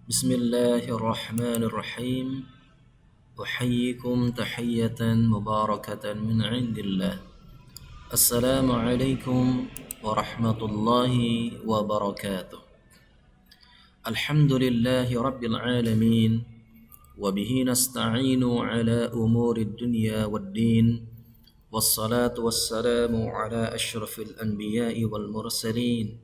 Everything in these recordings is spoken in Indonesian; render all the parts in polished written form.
بسم الله الرحمن الرحيم. أحييكم تحية مباركة من عند الله. السلام عليكم ورحمة الله وبركاته. الحمد لله رب العالمين، وبه نستعين على أمور الدنيا والدين، والصلاة والسلام على أشرف الأنبياء والمرسلين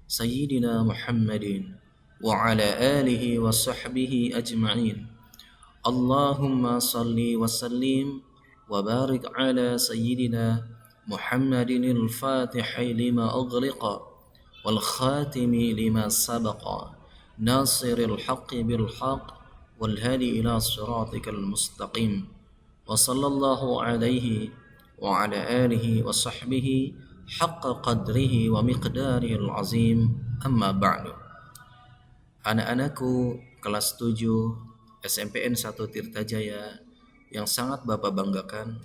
سيدنا محمد وعلى آله وصحبه أجمعين. اللهم صل وسلم وبارك على سيدنا محمد الفاتح لما أغلق والخاتم لما سبق ناصر الحق بالحق والهادي إلى صراطك المستقيم، وصلى الله عليه وعلى آله وصحبه حق قدره ومقداره العظيم. أما بعد. Anak-anakku kelas 7 SMPN 1 Tirtajaya yang sangat Bapak banggakan,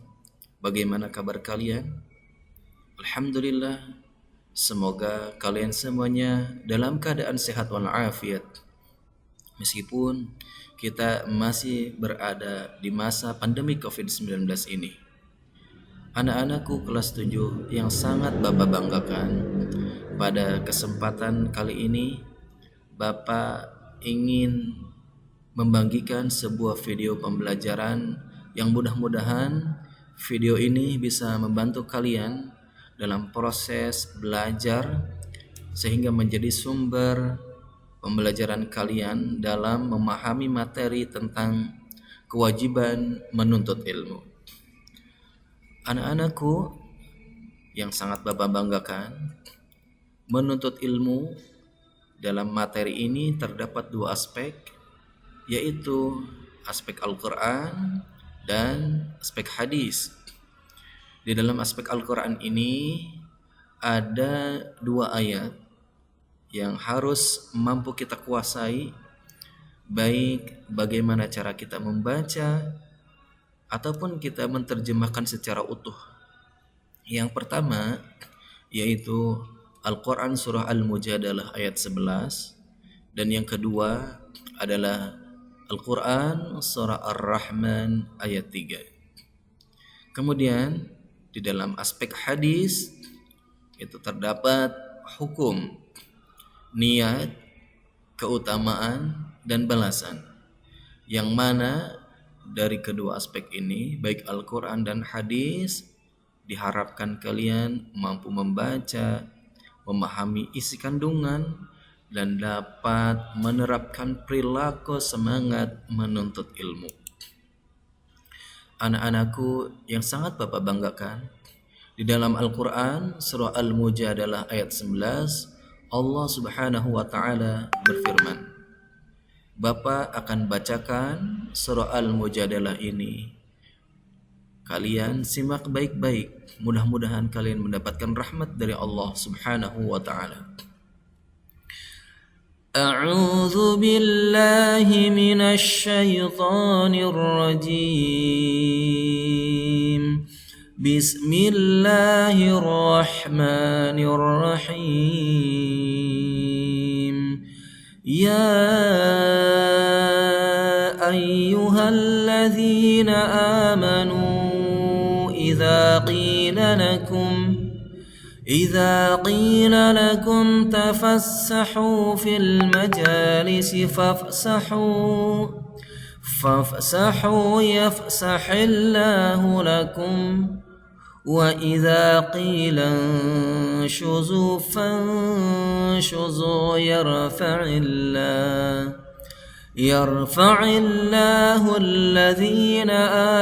bagaimana kabar kalian? Alhamdulillah, semoga kalian semuanya dalam keadaan sehat walafiat. Meskipun kita masih berada di masa pandemi COVID-19 ini. Anak-anakku kelas 7 yang sangat Bapak banggakan, pada kesempatan kali ini Bapak ingin membagikan sebuah video pembelajaran yang mudah-mudahan video ini bisa membantu kalian dalam proses belajar sehingga menjadi sumber pembelajaran kalian dalam memahami materi tentang kewajiban menuntut ilmu. Anak-anakku yang sangat Bapak banggakan, menuntut ilmu dalam materi ini terdapat dua aspek, yaitu aspek Al-Quran dan aspek hadis. Di dalam aspek Al-Quran ini ada dua ayat yang harus mampu kita kuasai, baik bagaimana cara kita membaca ataupun kita menerjemahkan secara utuh. Yang pertama yaitu Al-Quran surah Al-Mujadalah ayat 11, dan yang kedua adalah Al-Quran surah Ar-Rahman ayat 3. Kemudian di dalam aspek hadis itu terdapat hukum, niat, keutamaan, dan balasan, yang mana dari kedua aspek ini, baik Al-Quran dan hadis, diharapkan kalian mampu membaca, memahami isi kandungan, dan dapat menerapkan perilaku semangat menuntut ilmu. Anak-anakku yang sangat Bapak banggakan, di dalam Al-Quran surah Al-Mujadalah ayat 11, Allah Subhanahu wa Ta'ala berfirman. Bapak akan bacakan surah Al-Mujadalah ini. Kalian simak baik-baik, mudah-mudahan kalian mendapatkan rahmat dari Allah Subhanahu wa Ta'ala. A'udzu billahi minasy syaithanir rajim. Bismillahirrahmanirrahim. Ya ayyuhalladzina amanu إذا قيل لكم تفسحوا في المجالس فافسحوا يفسح الله لكم وإذا قيل انشزوا فانشزوا يرفع الله الذين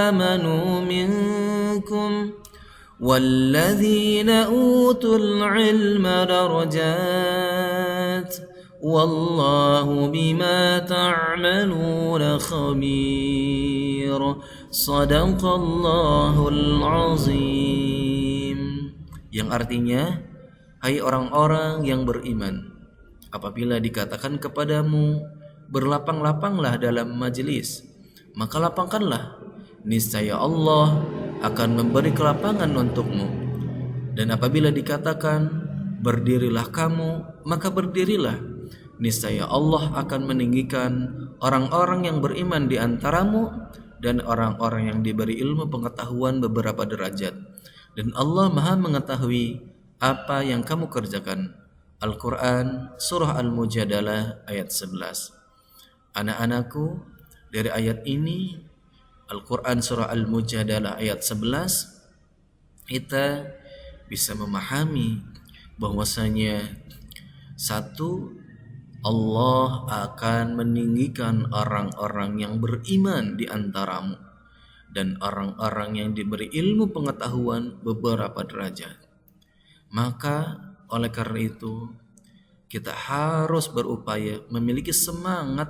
آمنوا منكم والذين أوتوا العلم درجات والله بما تعملون خبير. صدق الله العظيم. Yang artinya, hai orang-orang yang beriman, apabila dikatakan kepadamu berlapang-lapanglah dalam majelis, maka lapangkanlah, niscaya Allah akan memberi kelapangan untukmu. Dan apabila dikatakan berdirilah kamu, maka berdirilah, niscaya Allah akan meninggikan orang-orang yang beriman di antaramu dan orang-orang yang diberi ilmu pengetahuan beberapa derajat. Dan Allah Maha mengetahui apa yang kamu kerjakan. Al-Quran Surah Al-Mujadalah ayat 11. Anak-anakku, dari ayat ini Al-Quran Surah Al-Mujadalah ayat 11 kita bisa memahami bahwasanya satu, Allah akan meninggikan orang-orang yang beriman di antaramu dan orang-orang yang diberi ilmu pengetahuan beberapa derajat. Maka oleh karena itu kita harus berupaya memiliki semangat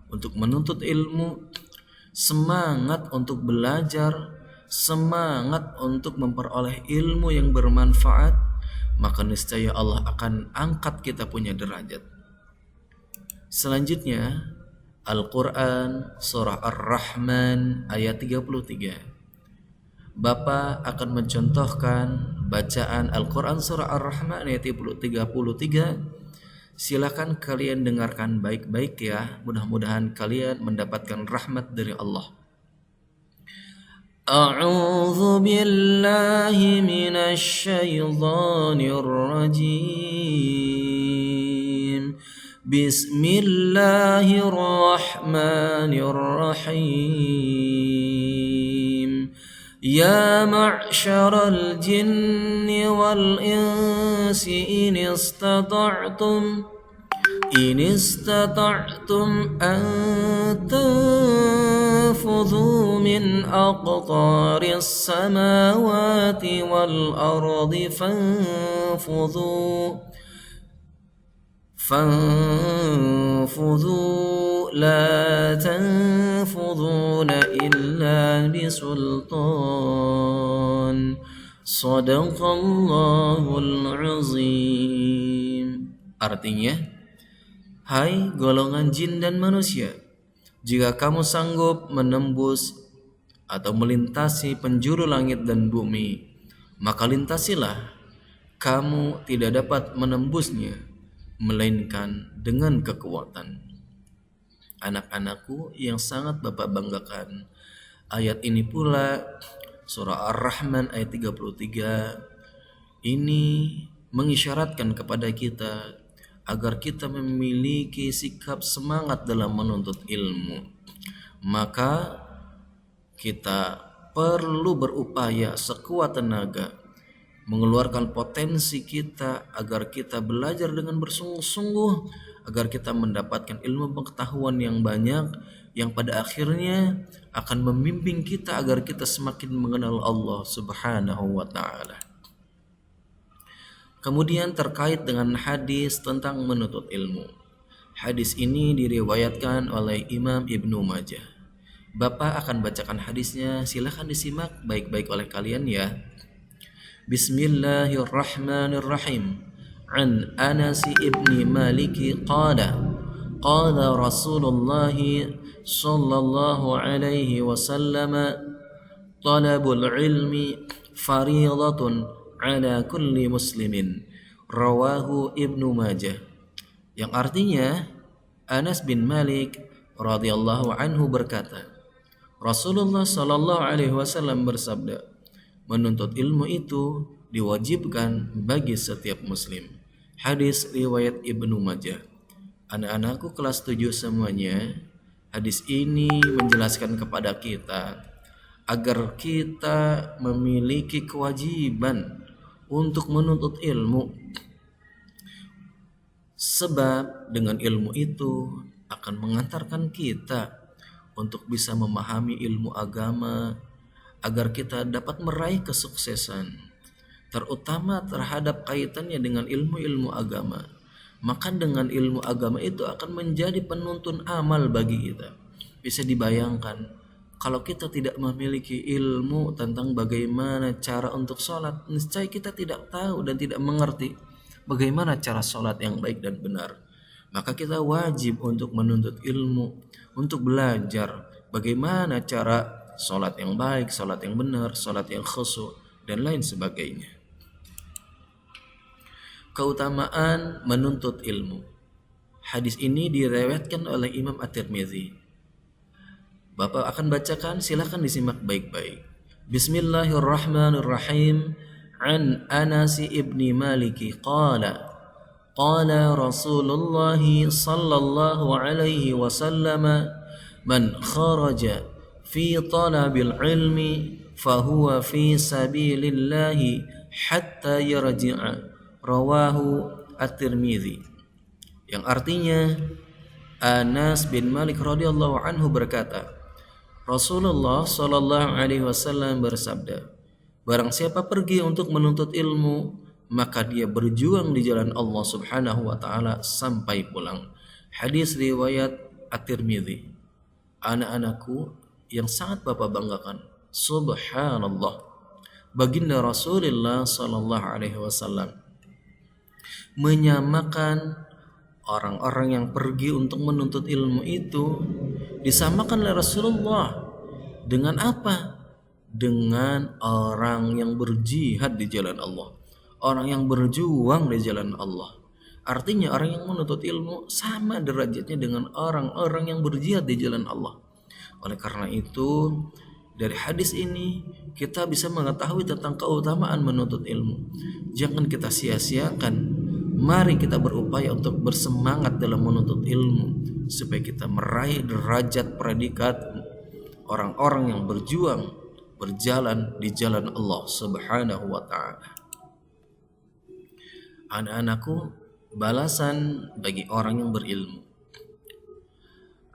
untuk menuntut ilmu, semangat untuk belajar, semangat untuk memperoleh ilmu yang bermanfaat, maka niscaya Allah akan angkat kita punya derajat. Selanjutnya Al-Quran Surah Ar-Rahman ayat 33. Bapak akan mencontohkan bacaan Al-Quran Surah Ar-Rahman ayat 33. Silakan kalian dengarkan baik-baik ya. Mudah-mudahan kalian mendapatkan rahmat dari Allah. A'udzu billahi minasy syaithanir rajim. Bismillahirrahmanirrahim. Ya ma'syaral jinni wal insi in istata'tum an tanfudhu min aqtaris samawati wal ardi فانفذوا لا تنفذون إلا بسلطان صدق الله العظيم. Artinya, hai golongan jin dan manusia, jika kamu sanggup menembus atau melintasi penjuru langit dan bumi, maka lintasilah. Kamu tidak dapat menembusnya melainkan dengan kekuatan. Anak-anakku yang sangat Bapak banggakan, ayat ini pula Surah Ar-Rahman ayat 33 ini mengisyaratkan kepada kita agar kita memiliki sikap semangat dalam menuntut ilmu. Maka kita perlu berupaya sekuat tenaga mengeluarkan potensi kita agar kita belajar dengan bersungguh-sungguh, agar kita mendapatkan ilmu pengetahuan yang banyak yang pada akhirnya akan membimbing kita agar kita semakin mengenal Allah Subhanahu wa taala. Kemudian terkait dengan hadis tentang menuntut ilmu. Hadis ini diriwayatkan oleh Imam Ibnu Majah. Bapak akan bacakan hadisnya, silakan disimak baik-baik oleh kalian ya. Bismillahirrahmanirrahim. An Anas ibn Malik qala Rasulullah sallallahu alaihi wasallam talabul ilmi fariidatun ala kulli muslimin. Rawahu Ibnu Majah. Yang artinya Anas bin Malik radhiyallahu anhu berkata, Rasulullah sallallahu alaihi wasallam bersabda, menuntut ilmu itu diwajibkan bagi setiap muslim. Hadis riwayat Ibnu Majah. Anak-anakku kelas 7 semuanya, hadis ini menjelaskan kepada kita agar kita memiliki kewajiban untuk menuntut ilmu. Sebab dengan ilmu itu akan mengantarkan kita untuk bisa memahami ilmu agama, agar kita dapat meraih kesuksesan, terutama terhadap kaitannya dengan ilmu-ilmu agama. Maka dengan ilmu agama itu akan menjadi penuntun amal bagi kita. Bisa dibayangkan kalau kita tidak memiliki ilmu tentang bagaimana cara untuk sholat, niscaya kita tidak tahu dan tidak mengerti bagaimana cara sholat yang baik dan benar. Maka kita wajib untuk menuntut ilmu, untuk belajar bagaimana cara sholat yang baik, sholat yang benar, sholat yang khusyuk, dan lain sebagainya. Keutamaan menuntut ilmu. Hadis ini diriwayatkan oleh Imam At-Tirmidzi. Bapak akan bacakan, silakan disimak baik-baik. Bismillahirrahmanirrahim. An Anas ibni Malik qala qala Rasulullah sallallahu alaihi wasallam man kharaja fi talabil ilmi fahuwa fi sabilillahi hatta yarji'a, rawahu At-Tirmidzi. Yang artinya Anas bin Malik radhiyallahu anhu berkata, Rasulullah sallallahu alaihi wasallam bersabda, barang siapa pergi untuk menuntut ilmu, maka dia berjuang di jalan Allah Subhanahu wa taala sampai pulang. Hadis riwayat At-Tirmidzi. Anak-anakku yang sangat Bapak banggakan, subhanallah, baginda Rasulullah sallallahu alaihi wasallam menyamakan orang-orang yang pergi untuk menuntut ilmu itu disamakan oleh Rasulullah dengan apa? Dengan orang yang berjihad di jalan Allah, orang yang berjuang di jalan Allah. Artinya orang yang menuntut ilmu sama derajatnya dengan orang-orang yang berjihad di jalan Allah. Oleh karena itu, dari hadis ini kita bisa mengetahui tentang keutamaan menuntut ilmu. Jangan kita sia-siakan. Mari kita berupaya untuk bersemangat dalam menuntut ilmu supaya kita meraih derajat predikat orang-orang yang berjuang berjalan di jalan Allah Subhanahu wa taala. Anak-anakku, balasan bagi orang yang berilmu.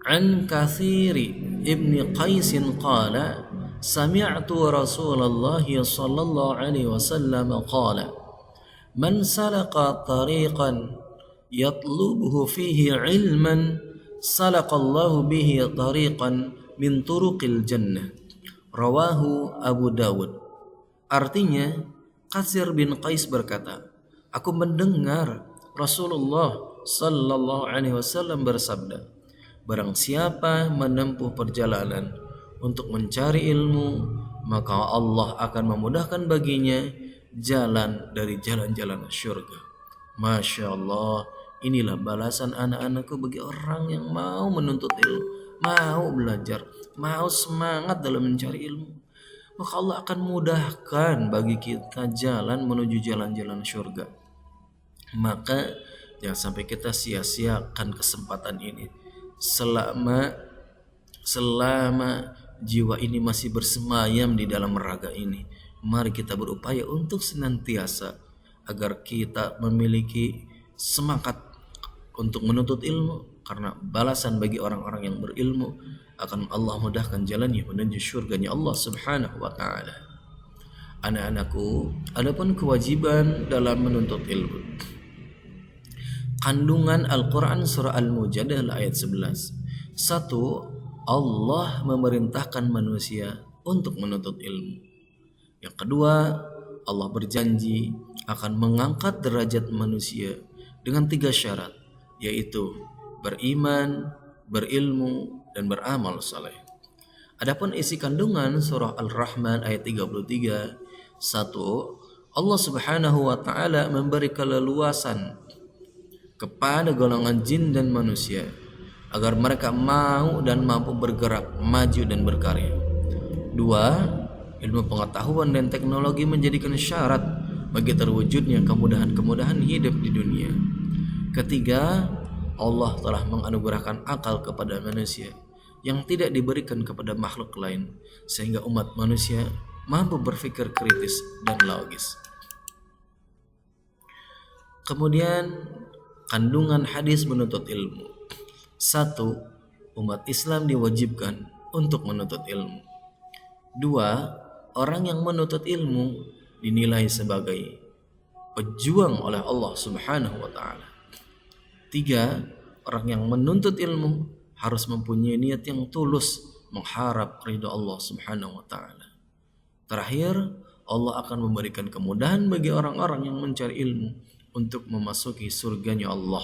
An Katsiri ibni Qais qala sami'tu Rasulullah sallallahu alaihi wasallam qala man salaka tariqan yatlubuhu fihi ilman salaqallahu bihi tariqan min turuqil jannah, rawahu Abu Dawud. Artinya, Katsir bin Qais berkata, aku mendengar Rasulullah sallallahu alaihi wasallam bersabda, barang siapa menempuh perjalanan untuk mencari ilmu, maka Allah akan memudahkan baginya jalan dari jalan-jalan syurga. Masya Allah, inilah balasan anak-anakku bagi orang yang mau menuntut ilmu, mau belajar, mau semangat dalam mencari ilmu. Maka Allah akan mudahkan bagi kita jalan menuju jalan-jalan syurga. Maka jangan sampai kita sia-siakan kesempatan ini. Selama jiwa ini masih bersemayam di dalam raga ini, mari kita berupaya untuk senantiasa agar kita memiliki semangat untuk menuntut ilmu, karena balasan bagi orang-orang yang berilmu akan Allah mudahkan jalannya menuju surganya Allah Subhanahu wa taala. Anak-anakku, adapun kewajiban dalam menuntut ilmu. Kandungan Al-Quran surah Al-Mujadalah ayat 11. 1. Allah memerintahkan manusia untuk menuntut ilmu. Yang kedua, Allah berjanji akan mengangkat derajat manusia dengan 3 syarat, yaitu beriman, berilmu, dan beramal saleh. Adapun isi kandungan surah Al-Rahman ayat 33. 1. Allah Subhanahu wa taala memberi keleluasan kepada golongan jin dan manusia agar mereka mau dan mampu bergerak, maju dan berkarya. 2. Ilmu pengetahuan dan teknologi menjadikan syarat bagi terwujudnya kemudahan-kemudahan hidup di dunia. Ketiga, Allah telah menganugerahkan akal kepada manusia yang tidak diberikan kepada makhluk lain, sehingga umat manusia mampu berpikir kritis dan logis. Kemudian, kandungan hadis menuntut ilmu. 1. Umat Islam diwajibkan untuk menuntut ilmu. 2. Orang yang menuntut ilmu dinilai sebagai pejuang oleh Allah Subhanahu wa taala. 3. Orang yang menuntut ilmu harus mempunyai niat yang tulus mengharap ridha Allah Subhanahu wa taala. Terakhir, Allah akan memberikan kemudahan bagi orang-orang yang mencari ilmu untuk memasuki surganya Allah.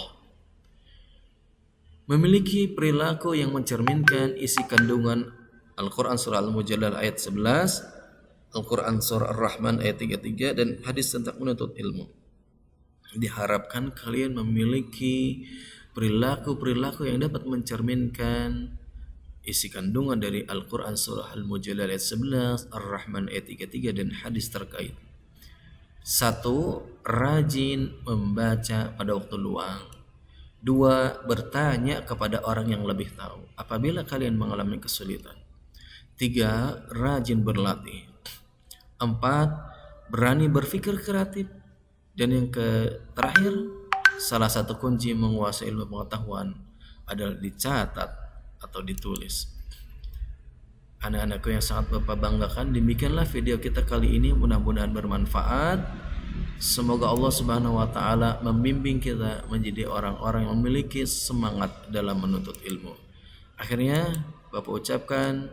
Memiliki perilaku yang mencerminkan isi kandungan Al-Quran surah Al-Mujadalah ayat 11, Al-Quran surah Ar-Rahman ayat 33, dan hadis tentang menuntut ilmu. Diharapkan kalian memiliki perilaku-perilaku yang dapat mencerminkan isi kandungan dari Al-Quran surah Al-Mujadala ayat 11, Ar-Rahman ayat 33 dan hadis terkait. 1. Rajin membaca pada waktu luang. 2. Bertanya kepada orang yang lebih tahu apabila kalian mengalami kesulitan. 3. Rajin berlatih. 4. Berani berpikir kreatif. Dan yang terakhir, salah satu kunci menguasai ilmu pengetahuan adalah dicatat atau ditulis. Anak-anakku yang sangat Bapak banggakan, demikianlah video kita kali ini, mudah-mudahan bermanfaat. Semoga Allah Subhanahu wa taala membimbing kita menjadi orang-orang yang memiliki semangat dalam menuntut ilmu. Akhirnya Bapak ucapkan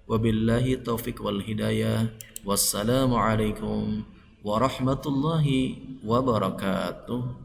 wabillahi taufik wal hidayah. Wassalamualaikum warahmatullahi wabarakatuh.